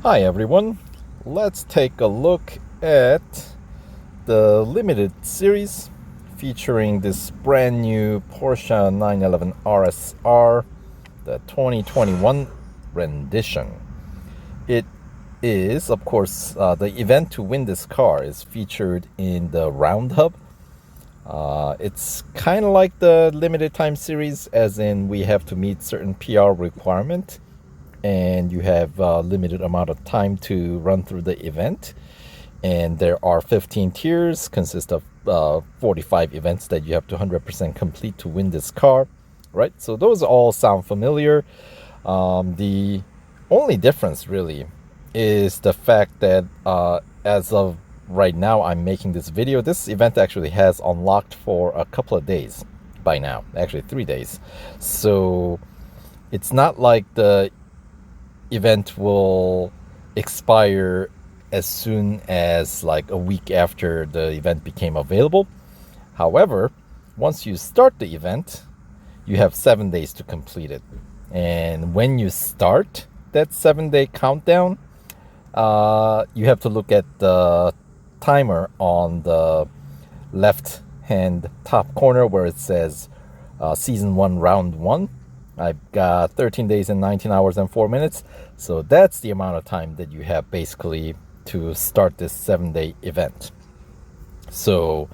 Hi everyone, let's take a look at the limited series featuring this brand new Porsche 911 RSR, the 2021 rendition. It is, of course, the event to win this car is featured in the Round Hub. It's kind of like the limited time series, as in we have to meet certain PR requirement and you have a limited amount of time to run through the event. And there are 15 tiers, consist of 45 events that you have to 100% complete to win this car, right? So those all sound familiar. The only difference really is the fact that as of right now I'm making this video, this event actually has unlocked for a couple of days by now, actually 3 days. So it's not like the event will expire as soon as like a week after the event became available. However, once you start the event, you have 7 days to complete it. And when you start that 7-day countdown, you have to look at the timer on the left hand top corner where it says Season 1, Round 1. I've got 13 days and 19 hours and 4 minutes. So that's the amount of time that you have basically to start this 7-day event. So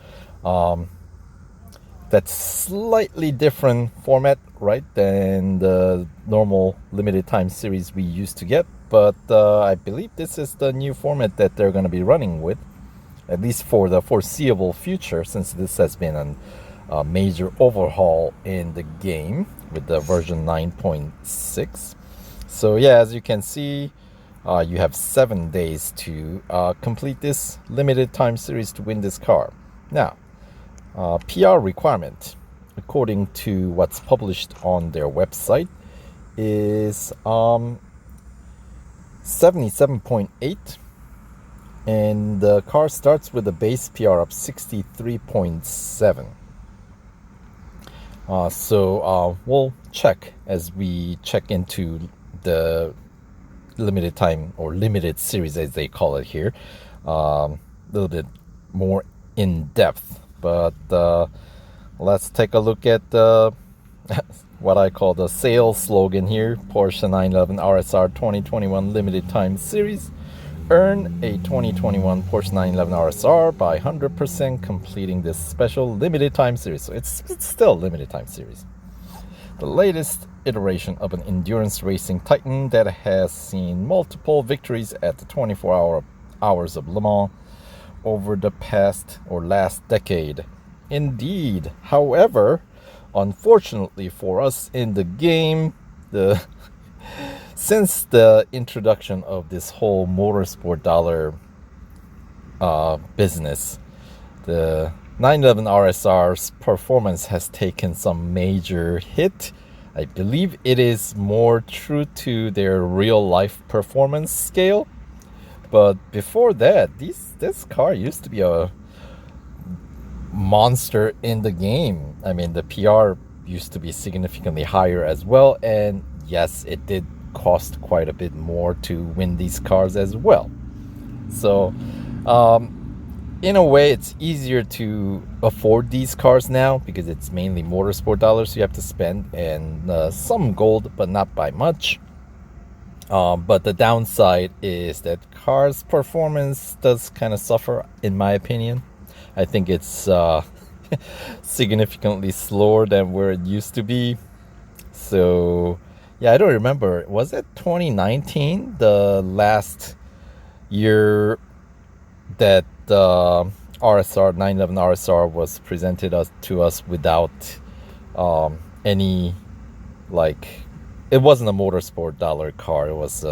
that's slightly different format, right, than the normal limited time series we used to get. But I believe this is the new format that they're going to be running with, at least for the foreseeable future, since this has been a major overhaul in the game with the version 9.6. So yeah, as you can see, you have 7 days to complete this limited time series to win this car. Now, PR requirement, according to what's published on their website, is 77.8, and the car starts with a base PR of 63.7. So we'll check as we check into the limited time or limited series, as they call it here, a little bit more in depth. But let's take a look at what I call the sales slogan here: Porsche 911 RSR 2021 limited time series. Earn a 2021 Porsche 911 RSR by 100% completing this special limited time series. So it's still a limited time series. The latest iteration of an endurance racing titan that has seen multiple victories at the 24 hours of Le Mans over the past or last decade. Indeed. However, unfortunately for us in the game, since the introduction of this whole motorsport dollar business, the 911 RSR's performance has taken some major hit. I believe it is more true to their real life performance scale. But before that, this car used to be a monster in the game. I mean, the PR used to be significantly higher as well, and yes, it did cost quite a bit more to win these cars as well. So in a way, it's easier to afford these cars now because it's mainly motorsport dollars you have to spend, and some gold, but not by much. But the downside is that cars' performance does kind of suffer, in my opinion. I think it's significantly slower than where it used to be. So yeah, I don't remember. Was it 2019, the last year that RSR 911 RSR was presented to us without any, like, it wasn't a motorsport dollar car. It was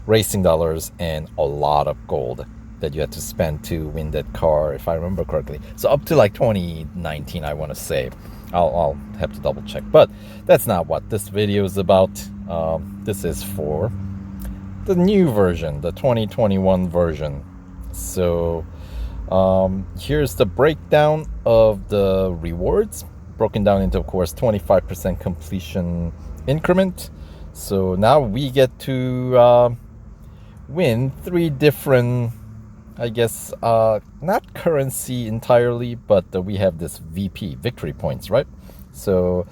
racing dollars and a lot of gold that you had to spend to win that car, if I remember correctly. So up to like 2019, I want to say. I'll have to double check, but that's not what this video is about. This is for the new version, the 2021 version. So here's the breakdown of the rewards, broken down into, of course, 25% completion increment. So now we get to win 3 different, I guess, not currency entirely, but we have this VP, victory points, right? So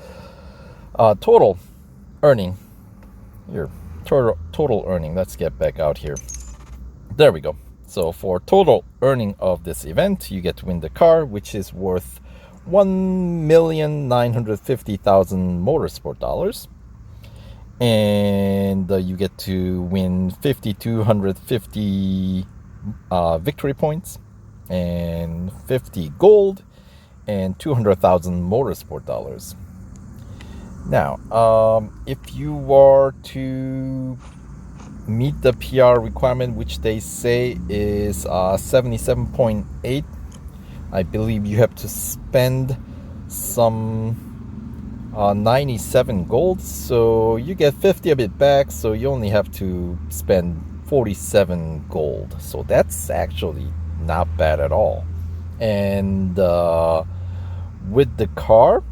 total earning here, total earning, let's get back out here. There we go. So for total earning of this event, you get to win the car, which is worth 1,950,000 motorsport dollars. And you get to win 5,250 victory points and 50 gold and 200,000 motorsport dollars. Now, if you are to meet the PR requirement, which they say is 77.8, I believe you have to spend some 97 gold, so you get 50 of it back, so you only have to spend 47 gold. So that's actually not bad at all. And with the car,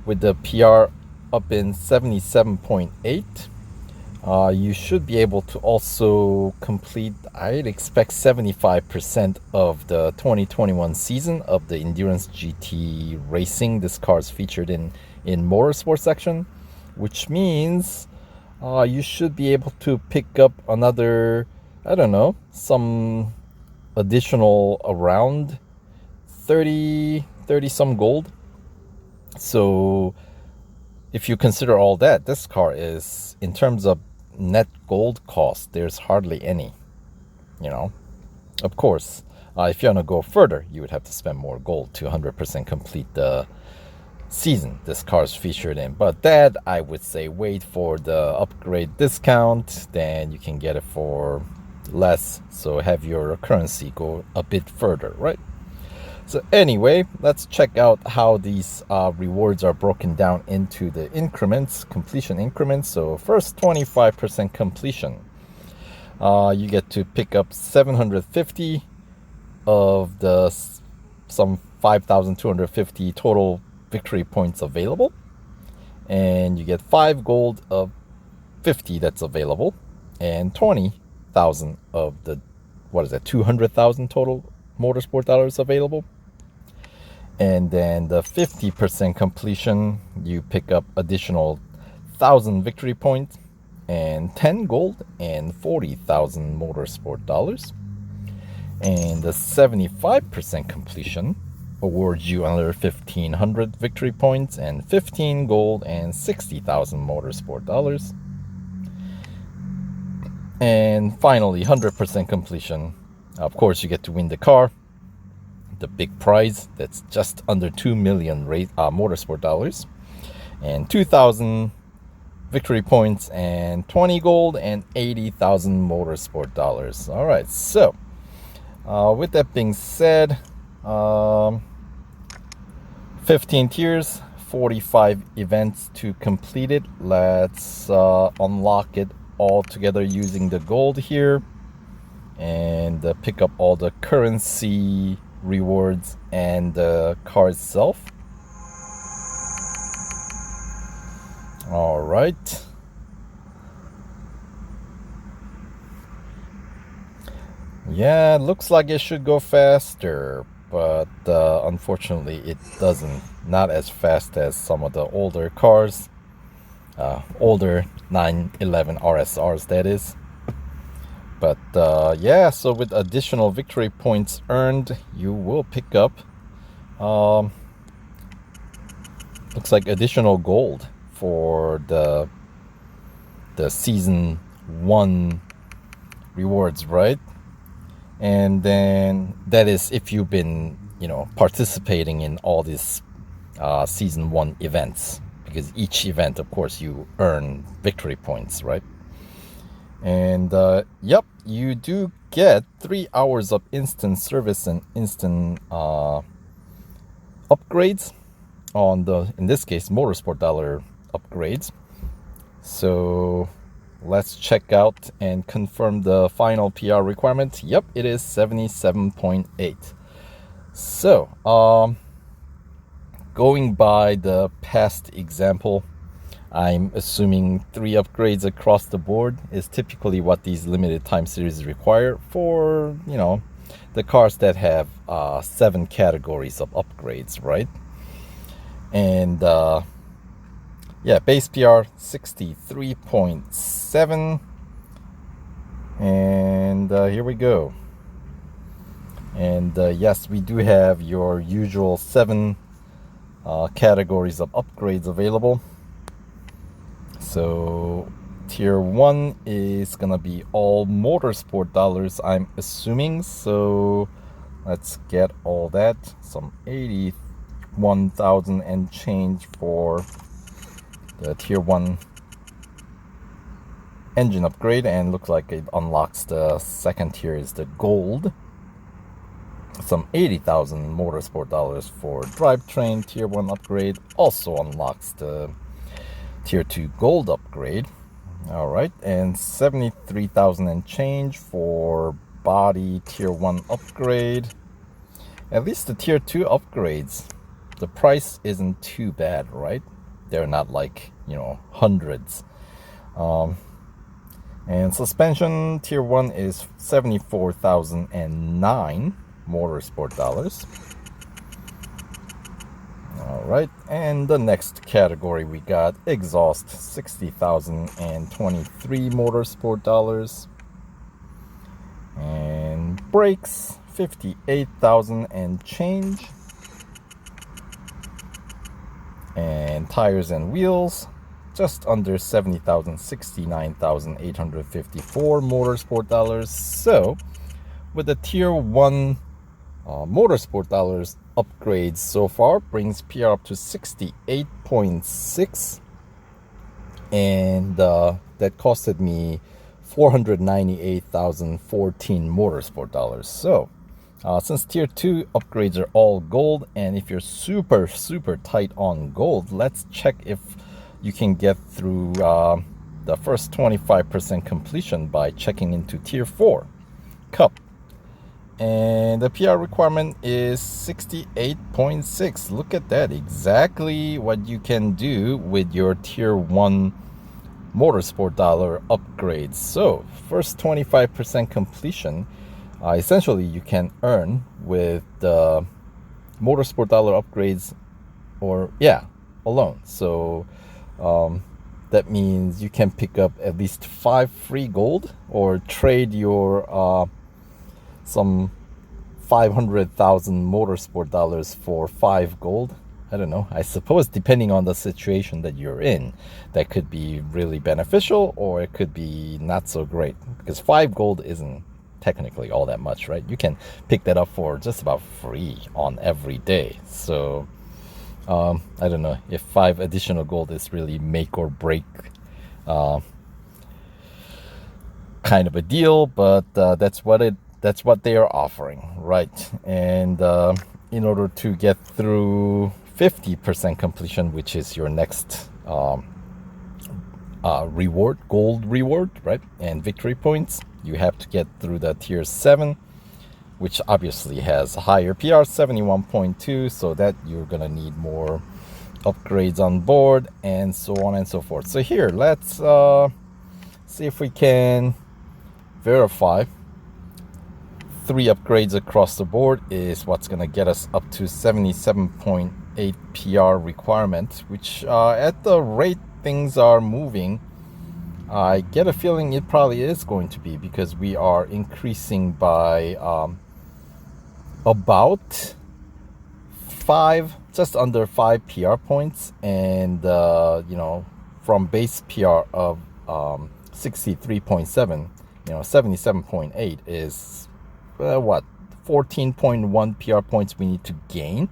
with the PR up in 77.8, you should be able to also complete, I'd expect 75% of the 2021 season of the Endurance GT racing. This car is featured in Motorsports section, which means you should be able to pick up another, I don't know, some additional around 30 some gold. So if you consider all that, this car is, in terms of net gold cost, there's hardly any, Of course, if you want to go further, you would have to spend more gold to 100% complete the season this car is featured in. But that, I would say, wait for the upgrade discount, then you can get it for less, so have your currency go a bit further, right? So anyway, let's check out how these rewards are broken down into the increments, completion increments. So first, 25% completion. You get to pick up 750 of the some 5,250 total victory points available. And you get 5 gold of 50 that's available. And 20,000 of the, 200,000 total motorsport dollars available. And then the 50% completion, you pick up additional 1,000 victory points and 10 gold and 40,000 motorsport dollars. And the 75% completion awards you another 1,500 victory points and 15 gold and 60,000 motorsport dollars. And finally, 100% completion. Of course, you get to win the car, the big prize that's just under 2 million motorsport dollars, and 2,000 victory points and 20 gold and 80,000 motorsport dollars. All right, so with that being said, 15 tiers, 45 events to complete it. Let's unlock it all together using the gold here and pick up all the currency rewards and the car itself. All right. Yeah, looks like it should go faster, but unfortunately it doesn't. Not as fast as some of the older cars, older 911 RSRs, that is. But yeah, so with additional victory points earned, you will pick up, looks like additional gold for the season 1 rewards, right? And then that is if you've been, participating in all these season 1 events, because each event, of course, you earn victory points, right? And yep, you do get 3 hours of instant service and instant upgrades on the, in this case, motorsport dollar upgrades. So let's check out and confirm the final PR requirement. Yep, it is 77.8. So going by the past example, I'm assuming 3 upgrades across the board is typically what these limited time series require for, the cars that have 7 categories of upgrades, right? And base PR 63.7. And here we go. And yes, we do have your usual 7 categories of upgrades available. So tier 1 is gonna be all motorsport dollars, I'm assuming. So let's get all that. Some 81,000 and change for the tier 1 engine upgrade, and looks like it unlocks the second tier is the gold. Some 80,000 motorsport dollars for drivetrain tier 1 upgrade, also unlocks the tier 2 gold upgrade. All right, and 73,000 and change for body tier 1 upgrade. At least the tier 2 upgrades, the price isn't too bad, right? They're not like, hundreds. And suspension tier 1 is 74,009 motorsport dollars. All right, and the next category we got exhaust 60,023 motorsport dollars, and brakes 58,000 and change, and tires and wheels just under 70,000, 69,854 motorsport dollars. So with the tier 1 motorsport dollars upgrades so far, brings PR up to 68.6, and that costed me 498,014 motorsport dollars. So since tier 2 upgrades are all gold, and if you're super tight on gold, let's check if you can get through the first 25% completion by checking into tier 4 cup. And the PR requirement is 68.6. Look at that. Exactly what you can do with your tier 1 motorsport dollar upgrades. So first 25% completion, essentially you can earn with the motorsport dollar upgrades, or alone. So that means you can pick up at least 5 free gold, or trade your some 500,000 motorsport dollars for 5 gold. I don't know. I suppose depending on the situation that you're in, that could be really beneficial, or it could be not so great, because 5 gold isn't technically all that much, right? You can pick that up for just about free on every day. So I don't know if 5 additional gold is really make or break kind of a deal, but that's what they are offering, right? And in order to get through 50% completion, which is your next reward, gold reward, right, and victory points, you have to get through the tier 7, which obviously has higher PR, 71.2, so that you're gonna need more upgrades on board, and so on and so forth. So here, let's see if we can verify 3 upgrades across the board is what's going to get us up to 77.8 PR requirement, which at the rate things are moving, I get a feeling it probably is going to be, because we are increasing by about 5, just under 5 PR points, and from base PR of 63.7, 77.8 is 14.1 PR points we need to gain.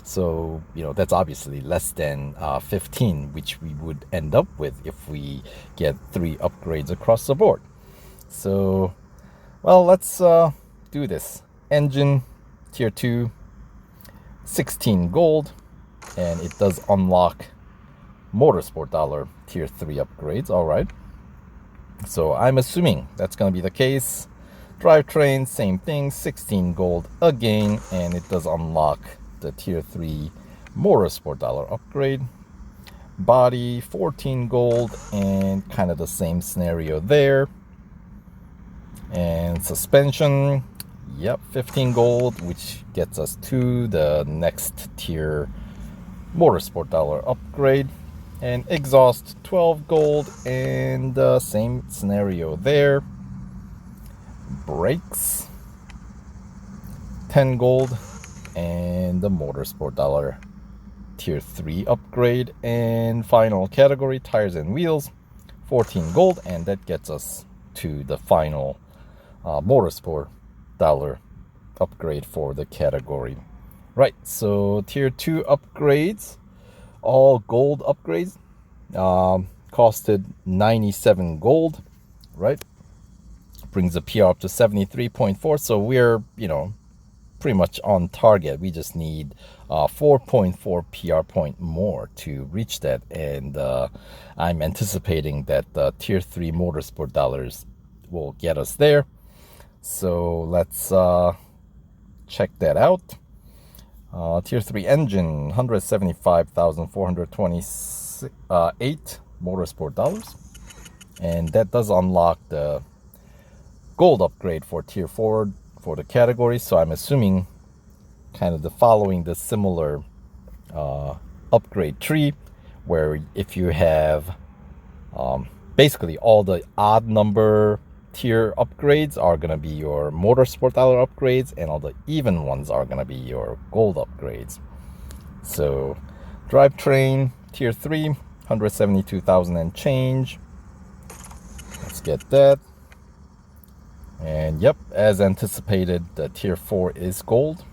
So that's obviously less than 15, which we would end up with if we get 3 upgrades across the board. So well, let's do this. Engine tier 2, 16 gold, and it does unlock motorsport dollar tier 3 upgrades. All right, so I'm assuming that's going to be the case. Drivetrain, same thing, 16 gold again, and it does unlock the tier 3 motorsport dollar upgrade. Body 14 gold, and kind of the same scenario there. And suspension, yep, 15 gold, which gets us to the next tier Motorsport dollar upgrade. And exhaust 12 gold, and the same scenario there. Brakes 10 gold, and the Motorsport dollar tier 3 upgrade. And final category, tires and wheels, 14 gold, and that gets us to the final Motorsport dollar upgrade for the category. Right, so tier 2 upgrades, all gold upgrades, costed 97 gold, right? Brings the PR up to 73.4, so we're, pretty much on target. We just need 4.4 PR point more to reach that, and I'm anticipating that tier 3 Motorsport dollars will get us there. So let's check that out. Tier 3 engine, 175,428 Motorsport dollars, and that does unlock the gold upgrade for tier 4 for the category. So I'm assuming kind of following the similar upgrade tree, where if you have basically all the odd number tier upgrades are going to be your Motorsport dollar upgrades, and all the even ones are going to be your gold upgrades. So drivetrain tier 3, 172,000 and change. Let's get that. And yep, as anticipated, the tier 4 is gold.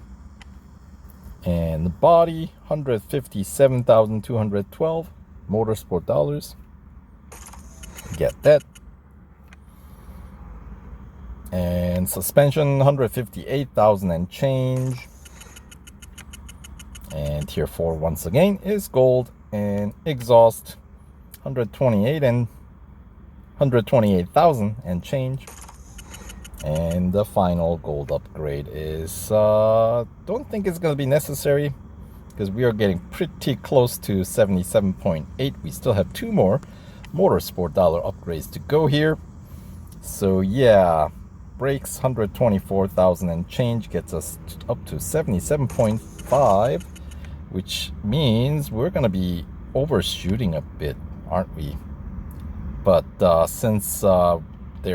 And the body, 157,212 Motorsport dollars. Get that. And suspension, 158,000 and change. And tier 4 once again is gold. And exhaust, 128,000 and change. And the final gold upgrade is don't think it's going to be necessary, because we are getting pretty close to 77.8. We still have 2 more Motorsport dollar upgrades to go here. So yeah, brakes 124,000 and change gets us up to 77.5, which means we're going to be overshooting a bit, aren't we? But since there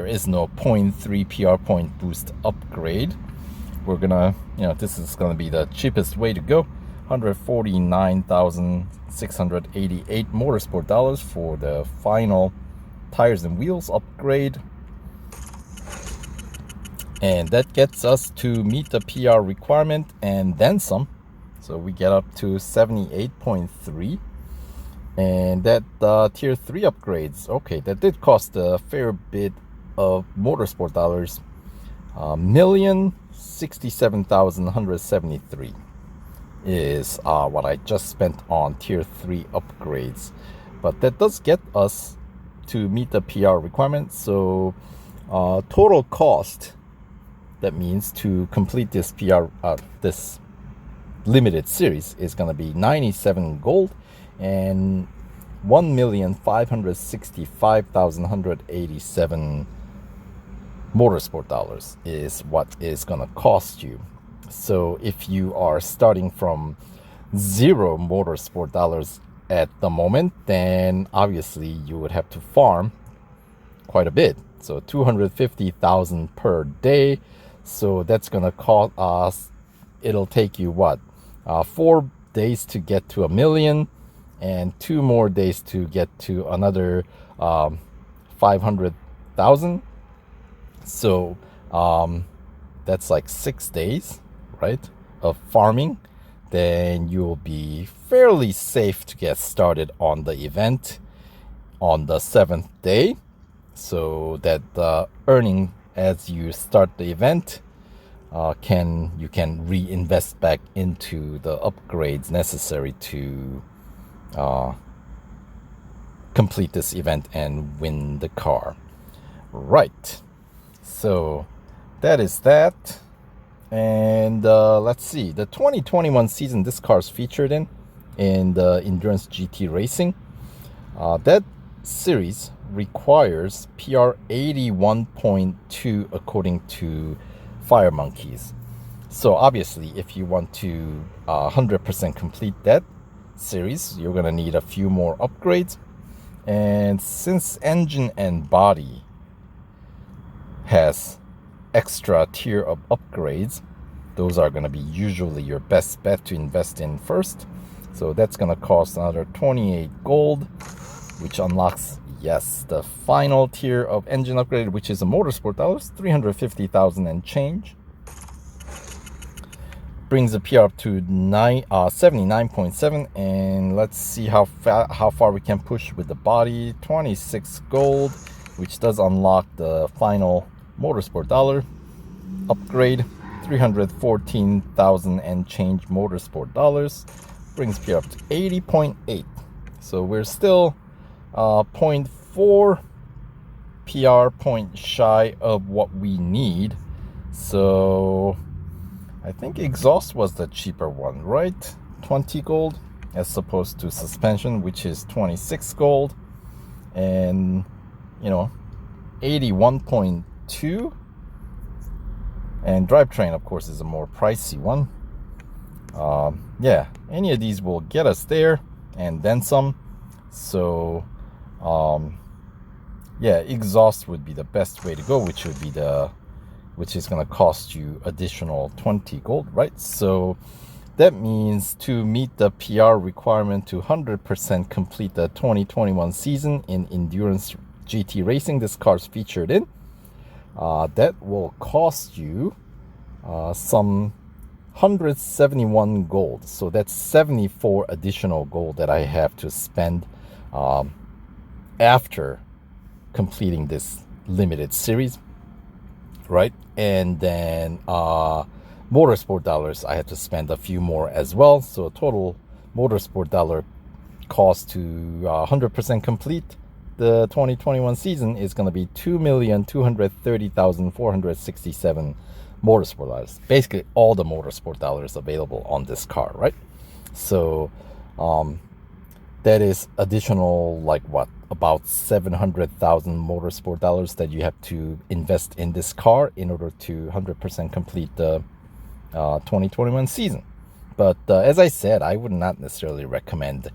is no 0.3 PR point boost upgrade, we're gonna, this is gonna be the cheapest way to go. 149,688 Motorsport dollars for the final tires and wheels upgrade. And that gets us to meet the PR requirement and then some. So we get up to 78.3. And that tier 3 upgrades, okay, that did cost a fair bit of Motorsport dollars. 1,067,173 is what I just spent on tier 3 upgrades. But that does get us to meet the PR requirement. So total cost, that means to complete this PR, this limited series, is going to be 97 gold and 1,565,187 Motorsport dollars is what is going to cost you. So if you are starting from 0 Motorsport dollars at the moment, then obviously you would have to farm quite a bit. So 250,000 per day. So that's going to cost us, it'll take you what? 4 days to get to 1 million, and 2 more days to get to another 500,000. So that's like 6 days, right, of farming. Then you'll be fairly safe to get started on the event on the 7th day, so that the earning as you start the event you can reinvest back into the upgrades necessary to complete this event and win the car. Right, so that is that. And let's see, the 2021 season this car is featured in the Endurance GT Racing. That series requires PR 81.2 according to Fire Monkeys. So obviously, if you want to 100% complete that series, you're going to need a few more upgrades. And since engine and body has extra tier of upgrades, those are going to be usually your best bet to invest in first. So that's going to cost another 28 gold, which unlocks, yes, the final tier of engine upgrade, which is a Motorsport dollars, 350,000 and change. Brings the PR up to 79.7, and let's see how far we can push with the body. 26 gold, which does unlock the final Motorsport dollar upgrade. 314,000 and change Motorsport dollars. Brings PR up to 80.8. So we're still 0.4 PR point shy of what we need. So I think exhaust was the cheaper one, right? 20 gold as opposed to suspension, which is 26 gold. And, 81.2. And drivetrain, of course, is a more pricey one. Yeah, any of these will get us there and then some. So, yeah, exhaust would be the best way to go, which is going to cost you additional 20 gold, right? So that means to meet the PR requirement to 100% complete the 2021 season in endurance GT racing this car's featured in, that will cost you some 171 gold. So that's 74 additional gold that I have to spend after completing this limited series, right? And then Motorsport dollars, I have to spend a few more as well. So total Motorsport dollar cost to 100% complete the 2021 season is going to be 2,230,467 Motorsport dollars. Basically all the Motorsport dollars available on this car, right? So that is additional, like what, about 700,000 Motorsport dollars that you have to invest in this car in order to 100% complete the 2021 season. But as I said, I would not necessarily recommend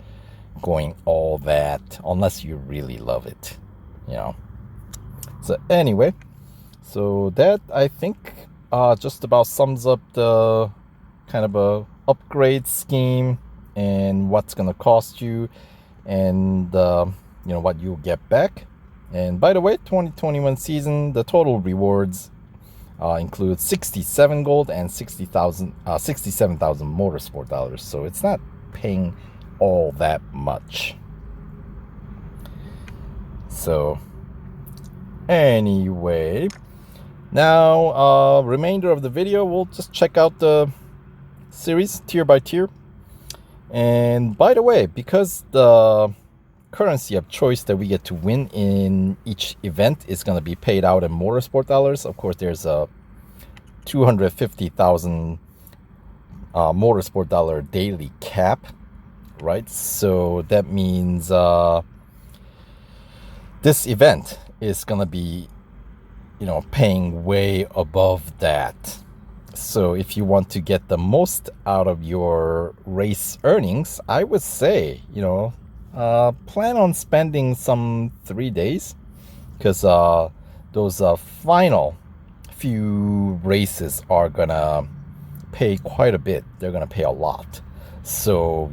going all that unless you really love it, So anyway, so that I think just about sums up the kind of a upgrade scheme and what's going to cost you and what you'll get back. And by the way, 2021 season, the total rewards include 67 gold and 67,000 Motorsport dollars. So it's not paying all that much. So anyway, now remainder of the video, we'll just check out the series tier by tier. And by the way, because the currency of choice that we get to win in each event is going to be paid out in Motorsport dollars, of course there's a 250,000 Motorsport dollar daily cap, right? So that means this event is going to be paying way above that. So if you want to get the most out of your race earnings, I would say plan on spending some 3 days, because those final few races are gonna pay quite a bit. They're gonna pay a lot. So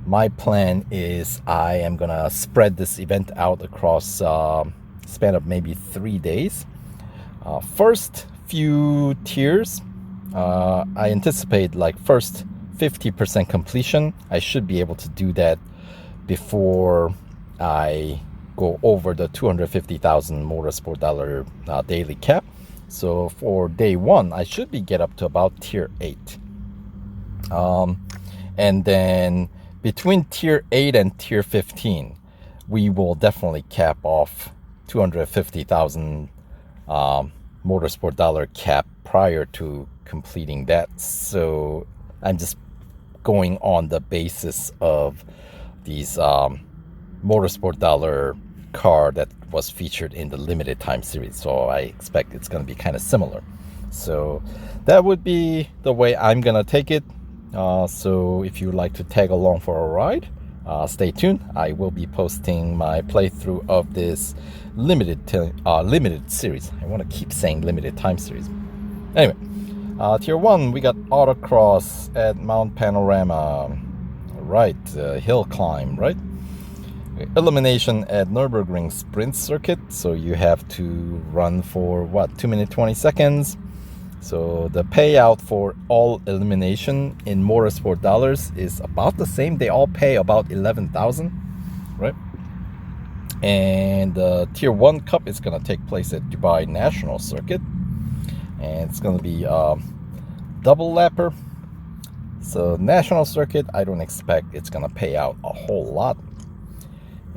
my plan is I am gonna spread this event out across span of maybe 3 days. First few tiers, I anticipate like first 50% completion. I should be able to do that before I go over the 250,000 Motorsport dollar daily cap. So for day one, I should be get up to about tier 8. And then between tier 8 and tier 15, we will definitely cap off 250,000 Motorsport dollar cap prior to completing that. So I'm just going on the basis of these Motorsport dollar car that was featured in the limited time series. So I expect it's going to be kind of similar. So that would be the way I'm going to take it. So if you would like to tag along for a ride, stay tuned. I will be posting my playthrough of this limited series. I want to keep saying limited time series. Anyway, Tier 1, we got Autocross at Mount Panorama. Right, hill climb, right? Elimination at Nürburgring Sprint Circuit. So you have to run for, what, 2 minutes, 20 seconds? So the payout for all elimination in Motorsport dollars is about the same. They all pay about 11,000, right? And the Tier 1 Cup is going to take place at Dubai National Circuit. And it's going to be double lapper. So National Circuit, I don't expect it's going to pay out a whole lot.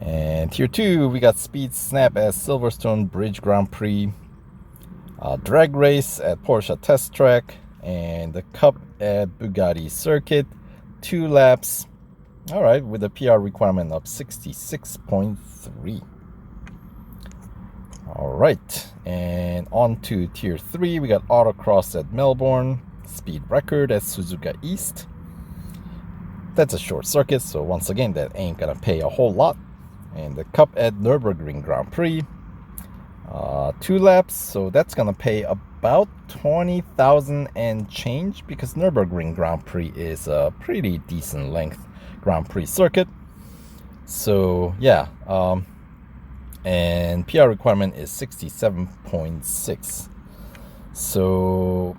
And Tier 2, we got Speed Snap at Silverstone Bridge Grand Prix. Drag race at Porsche Test Track. And the Cup at Bugatti Circuit. 2 laps. All right, with a PR requirement of 66.3. All right, and on to Tier 3, we got Autocross at Melbourne, speed record at Suzuka East. That's a short circuit, so once again, that ain't gonna pay a whole lot. And the Cup at Nürburgring Grand Prix, 2 laps, so that's gonna pay about 20,000 and change, because Nürburgring Grand Prix is a pretty decent length Grand Prix circuit. So yeah, and PR requirement is 67.6. So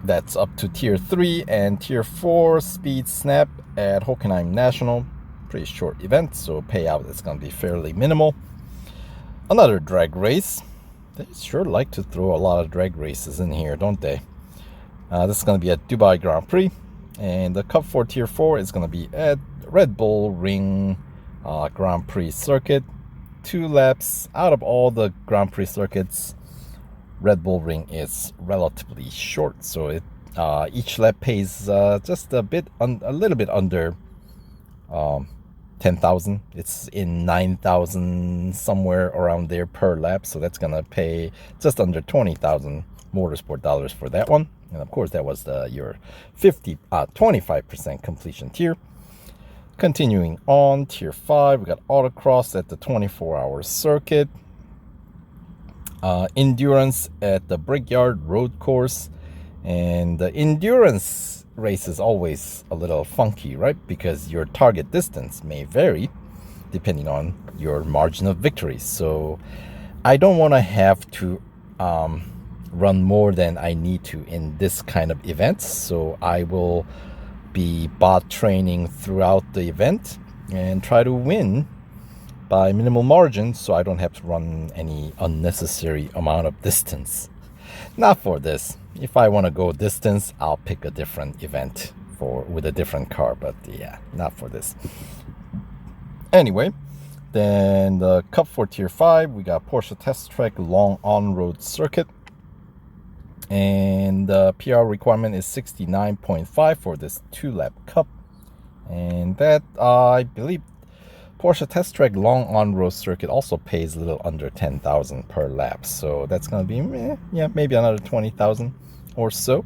that's up to Tier 3. And Tier 4, Speed Snap at Hockenheim National. Pretty short event, so payout is going to be fairly minimal. Another drag race. They sure like to throw a lot of drag races in here, don't they? This is going to be at Dubai Grand Prix. And the Cup for Tier 4 is going to be at Red Bull Ring Grand Prix circuit. 2 laps. Out of all the Grand Prix circuits, Red Bull Ring is relatively short, so each lap pays just a little bit under 10,000. It's in 9,000 somewhere around there per lap, so that's gonna pay just under 20,000 Motorsport dollars for that one. And of course, that was your 25% completion tier. Continuing on, Tier 5, we got Autocross at the 24-hour circuit. Endurance at the Brickyard Road Course. And the endurance race is always a little funky, right? Because your target distance may vary depending on your margin of victory. So I don't want to have to run more than I need to in this kind of events. So I will be bot training throughout the event and try to win by minimal margin, so I don't have to run any unnecessary amount of distance. Not for this. If I want to go distance, I'll pick a different event with a different car, but yeah, not for this. Anyway, then the Cup for Tier 5, we got Porsche Test Track Long On-Road Circuit. And the PR requirement is 69.5 for this 2-lap Cup. And that, I believe, Porsche Test Track Long On-Road Circuit also pays a little under 10,000 per lap. So that's going to be, maybe another 20,000 or so.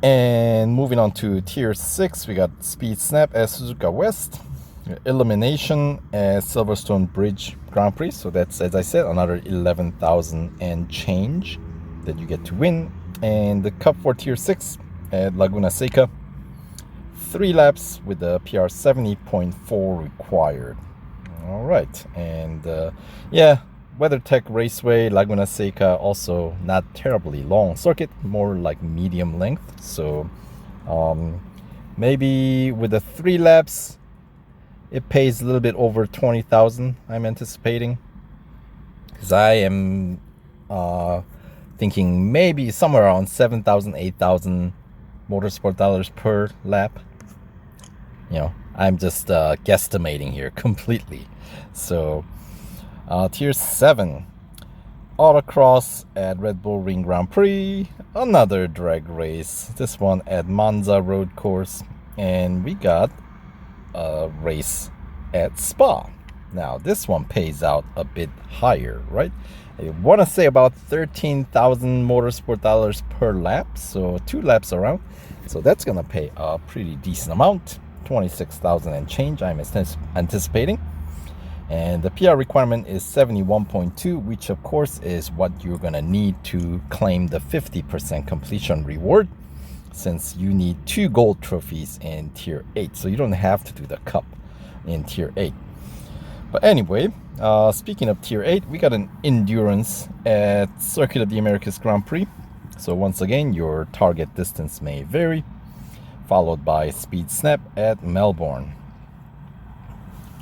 And moving on to Tier 6, we got Speed Snap at Suzuka West. Elimination at Silverstone Bridge Grand Prix. So that's, as I said, another 11,000 and change that you get to win. And the Cup for Tier 6 at Laguna Seca. 3 laps with the PR 70.4 required. All right. And WeatherTech Raceway, Laguna Seca, also not terribly long circuit, more like medium length. So maybe with the 3 laps, it pays a little bit over 20,000, I'm anticipating. Because I am thinking maybe somewhere around 7,000, 8,000 Motorsport dollars per lap. You know, I'm just guesstimating here completely. So, Tier 7, Autocross at Red Bull Ring Grand Prix. Another drag race. This one at Monza Road Course. And we got a race at Spa. Now, this one pays out a bit higher, right? I want to say about 13,000 motorsport dollars per lap, so 2 laps around. So that's going to pay a pretty decent amount, 26,000 and change I'm anticipating. And the PR requirement is 71.2, which of course is what you're going to need to claim the 50% completion reward, since you need 2 gold trophies in Tier 8. So you don't have to do the Cup in Tier 8. But anyway, speaking of Tier 8, we got an endurance at Circuit of the Americas Grand Prix. So once again, your target distance may vary, followed by Speed Snap at Melbourne.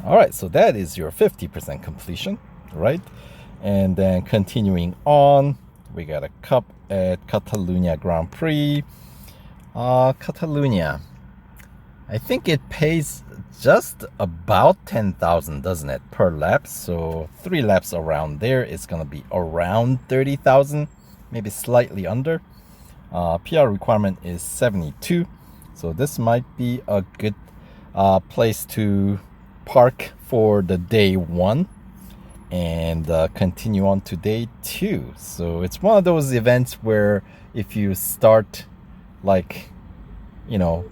All right, so that is your 50% completion, right? And then continuing on, we got a Cup at Catalunya Grand Prix. Catalunya, I think it pays just about 10,000, doesn't it, per lap? So 3 laps around there is going to be around 30,000, maybe slightly under. PR requirement is 72, so this might be a good place to park for the day 1 and continue on to day 2. So it's one of those events where if you start like, you know,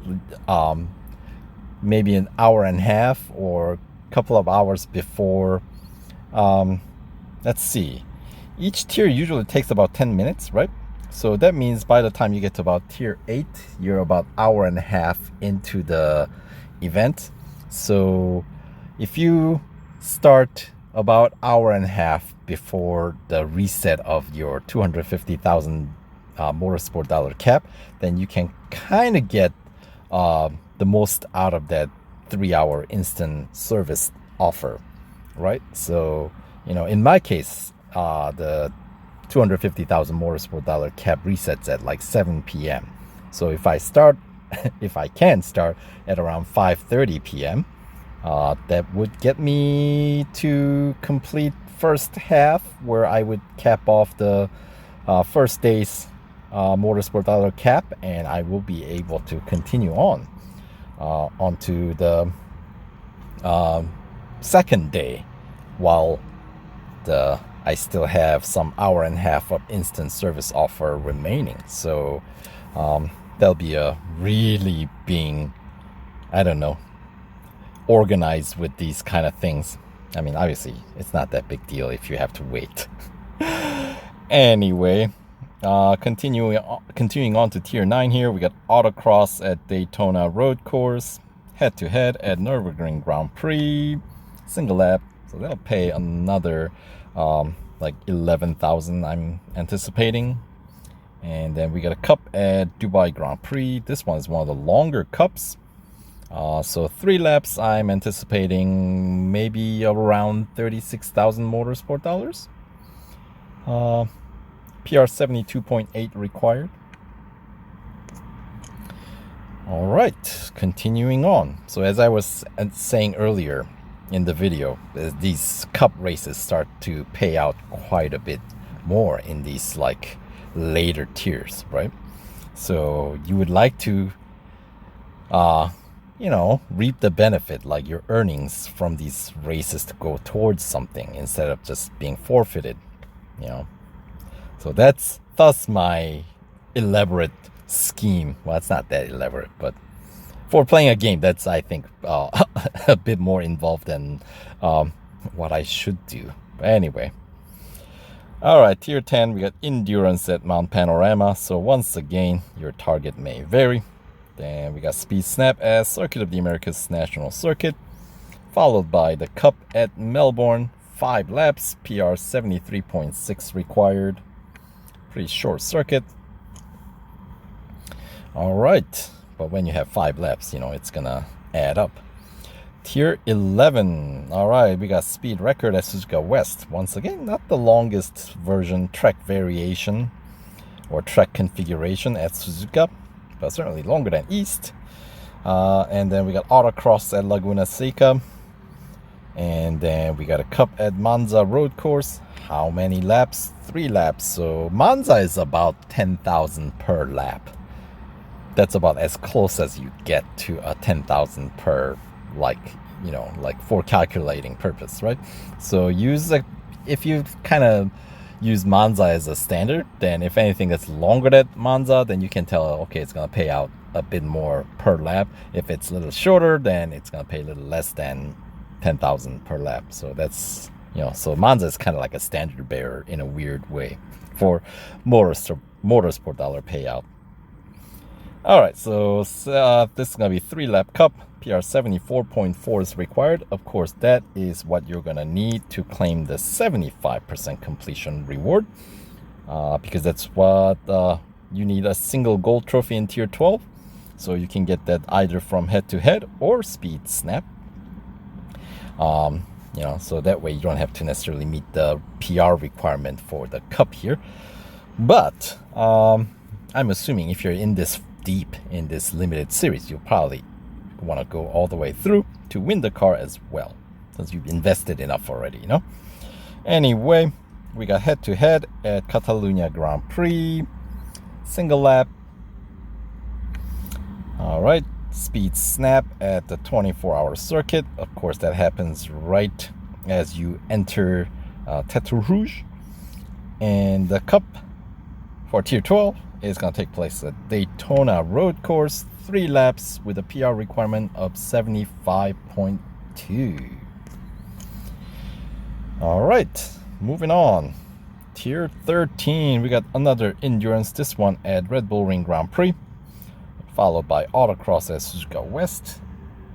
maybe an hour and a half or a couple of hours before, let's see, each tier usually takes about 10 minutes, right? So that means by the time you get to about Tier 8, you're about an hour and a half into the event. So if you start about an hour and a half before the reset of your 250,000 motorsport dollar cap, then you can kind of get the most out of that 3-hour instant service offer, right? So, you know, in my case, the 250,000 motorsport dollar cap resets at like 7 p.m. So if I start, if I can start at around 5:30 p.m., that would get me to complete first half, where I would cap off the first day's motorsport dollar cap, and I will be able to continue on onto the second day, while I still have some hour and a half of instant service offer remaining. So that'll be a really being, I don't know, organized with these kind of things. I mean, obviously it's not that big deal if you have to wait. Anyway, continuing on to Tier 9 here, we got Autocross at Daytona Road Course, head-to-head at Nürburgring Grand Prix, single lap, so that'll pay another like 11,000 I'm anticipating. And then we got a Cup at Dubai Grand Prix. This one is one of the longer cups. So 3 laps, I'm anticipating maybe around 36,000 motorsport dollars. PR 72.8 required. All right, continuing on. So as I was saying earlier in the video, these cup races start to pay out quite a bit more in these like later tiers, right? So you would like to you know, reap the benefit, like your earnings from these races to go towards something instead of just being forfeited, you know. So that's thus my elaborate scheme. Well, it's not that elaborate, but for playing a game that's, I think, a bit more involved than what I should do. But anyway. All right, Tier 10, we got Endurance at Mount Panorama. So once again, your target may vary. Then we got Speed Snap as Circuit of the Americas National Circuit, followed by the Cup at Melbourne, 5 laps, PR 73.6 required. Pretty short circuit. All right, but when you have 5 laps, you know, it's gonna add up. Tier 11, all right, we got Speed Record at Suzuka West. Once again, not the longest version track variation or track configuration at Suzuka, but certainly longer than East. And then we got Autocross at Laguna Seca. And then we got a Cup at Monza Road Course. How many laps? 3 laps. So Monza is about 10,000 per lap. That's about as close as you get to a 10,000 per like, like for calculating purpose, right? So if you kind of use Monza as a standard, then if anything that's longer than Monza, then you can tell, okay, it's going to pay out a bit more per lap. If it's a little shorter, then it's going to pay a little less than 10,000 per lap. So that's, so Monza is kind of like a standard bearer in a weird way for motorsport dollar payout. All right, so this is going to be 3-lap cup. PR 74.4 is required. Of course, that is what you're going to need to claim the 75% completion reward, because that's what you need a single gold trophy in Tier 12. So you can get that either from head-to-head or speed snap. So that way you don't have to necessarily meet the PR requirement for the cup here. But I'm assuming if you're in this deep in this limited series, you'll probably want to go all the way through to win the car as well, since you've invested enough already, Anyway, we got head-to-head at Catalunya Grand Prix, single lap. All right, speed snap at the 24-hour circuit. Of course, that happens right as you enter Tête Rouge. And the cup for Tier 12 is going to take place at Daytona road course, 3 laps with a PR requirement of 75.2. All right, moving on. Tier 13, we got another endurance, this one at Red Bull Ring Grand Prix, followed by Autocross at Suzuka West.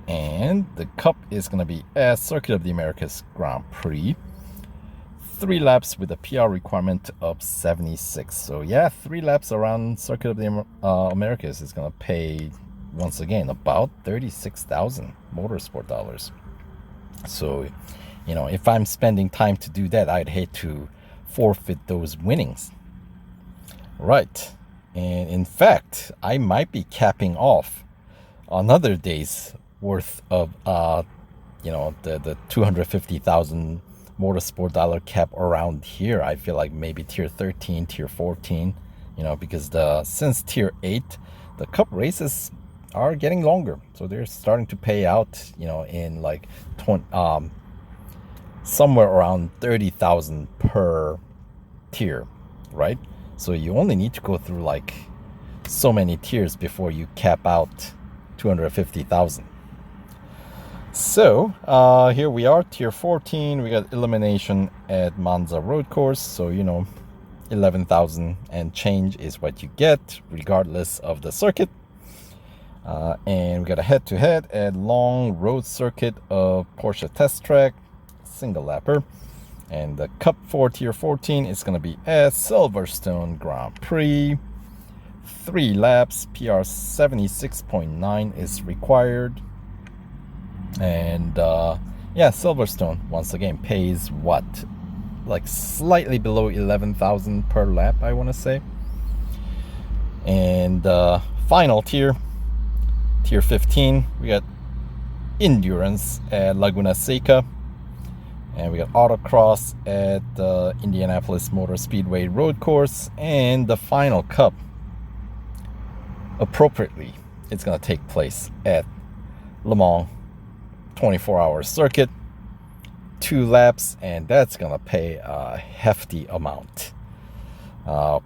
And the cup is going to be at Circuit of the Americas Grand Prix. 3 laps with a PR requirement of 76. So yeah, 3 laps around Circuit of the Americas is going to pay, once again, about 36,000 motorsport dollars. So, if I'm spending time to do that, I'd hate to forfeit those winnings. Right. And in fact, I might be capping off another day's worth of, the 250,000 motorsport dollar cap around here. I feel like maybe Tier 13, Tier 14, because since Tier 8, the cup races are getting longer. So they're starting to pay out, in like somewhere around 30,000 per tier, right? So you only need to go through like so many tiers before you cap out 250,000. So here we are, Tier 14. We got elimination at Monza road course. So 11,000 and change is what you get regardless of the circuit. And we got a head-to-head at long road circuit of Porsche test track, single lapper. And the cup for Tier 14 is going to be at Silverstone Grand Prix. 3 laps, PR 76.9 is required. And Silverstone once again pays what, like slightly below 11,000 per lap, I want to say. And final tier, Tier 15, we got endurance at Laguna Seca, and we got Autocross at the Indianapolis Motor Speedway road course. And the final cup, appropriately, it's going to take place at Le Mans 24-hour circuit, 2 laps, and that's going to pay a hefty amount.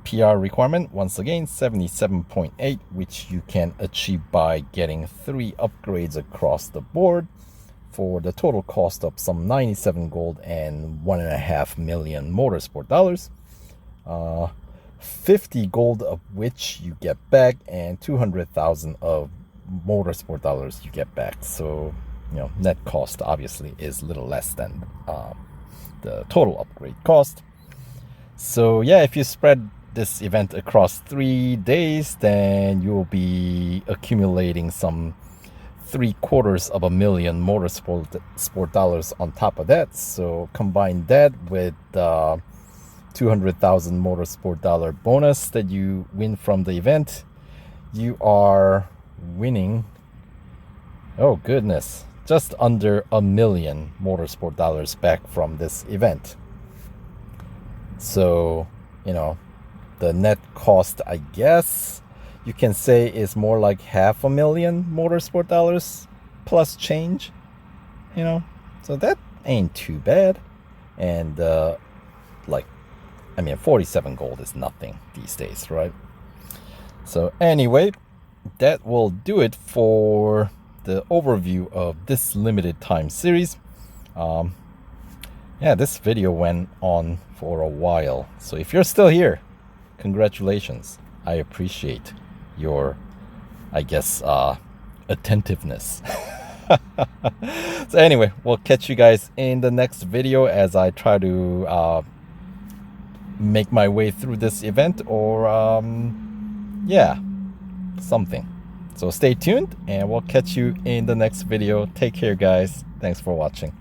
PR requirement, once again, 77.8, which you can achieve by getting 3 upgrades across the board for the total cost of some 97 gold and 1.5 million motorsport dollars. 50 gold of which you get back, and 200,000 of motorsport dollars you get back. So net cost obviously is a little less than the total upgrade cost. So yeah, if you spread this event across 3 days, then you'll be accumulating some 750,000 motorsport dollars on top of that. So combine that with 200,000 motorsport dollar bonus that you win from the event, you are winning, oh goodness, just under 1 million motorsport dollars back from this event. So, the net cost, I guess you can say, is more like 500,000 motorsport dollars plus change you know, so that ain't too bad. And like, I mean, 47 gold is nothing these days, right? So anyway, that will do it for the overview of this limited time series. Yeah, this video went on for a while, so if you're still here, congratulations. I appreciate your, I guess, attentiveness. So anyway, we'll catch you guys in the next video as I try to make my way through this event, or yeah, something. So stay tuned and we'll catch you in the next video. Take care, guys. Thanks for watching.